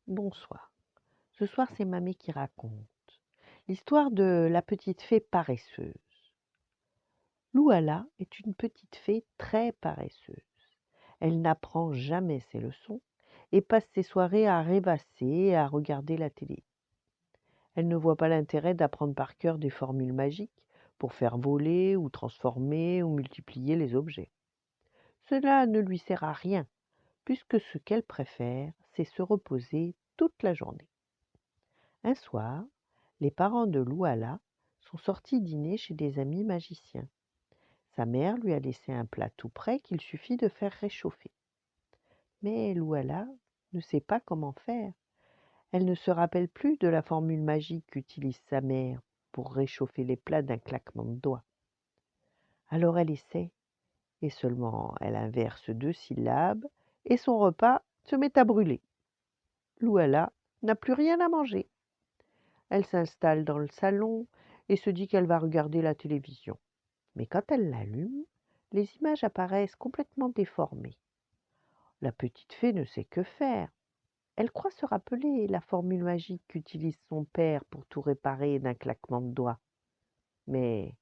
Bonsoir. Ce soir, c'est Mamie qui raconte l'histoire de la petite fée paresseuse. Louala est une petite fée très paresseuse. Elle n'apprend jamais ses leçons et passe ses soirées à rêvasser et à regarder la télé. Elle ne voit pas l'intérêt d'apprendre par cœur des formules magiques pour faire voler ou transformer ou multiplier les objets. Cela ne lui sert à rien, puisque ce qu'elle préfère, c'est se reposer toute la journée. Un soir, les parents de Louala sont sortis dîner chez des amis magiciens. Sa mère lui a laissé un plat tout prêt qu'il suffit de faire réchauffer. Mais Louala ne sait pas comment faire. Elle ne se rappelle plus de la formule magique qu'utilise sa mère pour réchauffer les plats d'un claquement de doigts. Alors elle essaie, et seulement elle inverse 2 syllabes, et son repas se met à brûler. Louala n'a plus rien à manger. Elle s'installe dans le salon et se dit qu'elle va regarder la télévision. Mais quand elle l'allume, les images apparaissent complètement déformées. La petite fée ne sait que faire. Elle croit se rappeler la formule magique qu'utilise son père pour tout réparer d'un claquement de doigts. Mais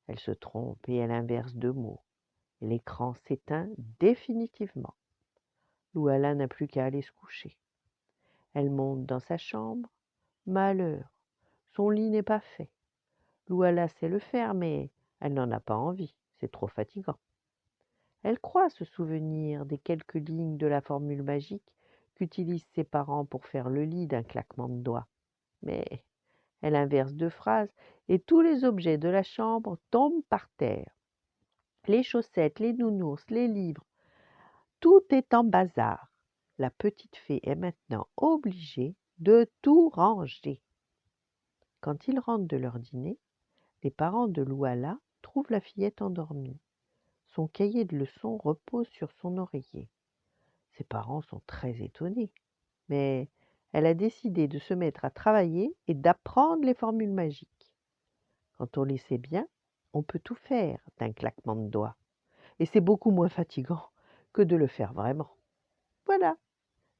elle se trompe et elle inverse 2 mots. Et l'écran s'éteint définitivement. Louala n'a plus qu'à aller se coucher. Elle monte dans sa chambre. Malheur, son lit n'est pas fait. Louala sait le faire, mais elle n'en a pas envie, c'est trop fatigant. Elle croit se souvenir des quelques lignes de la formule magique qu'utilisent ses parents pour faire le lit d'un claquement de doigts. Mais elle inverse 2 phrases et tous les objets de la chambre tombent par terre. Les chaussettes, les nounours, les livres, tout est en bazar. La petite fée est maintenant obligée de tout ranger. Quand ils rentrent de leur dîner, les parents de Louala trouvent la fillette endormie. Son cahier de leçons repose sur son oreiller. Ses parents sont très étonnés, mais elle a décidé de se mettre à travailler et d'apprendre les formules magiques. Quand on les sait bien, on peut tout faire d'un claquement de doigts, et c'est beaucoup moins fatigant que de le faire vraiment. Voilà,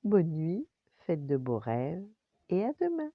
bonne nuit, faites de beaux rêves, et à demain.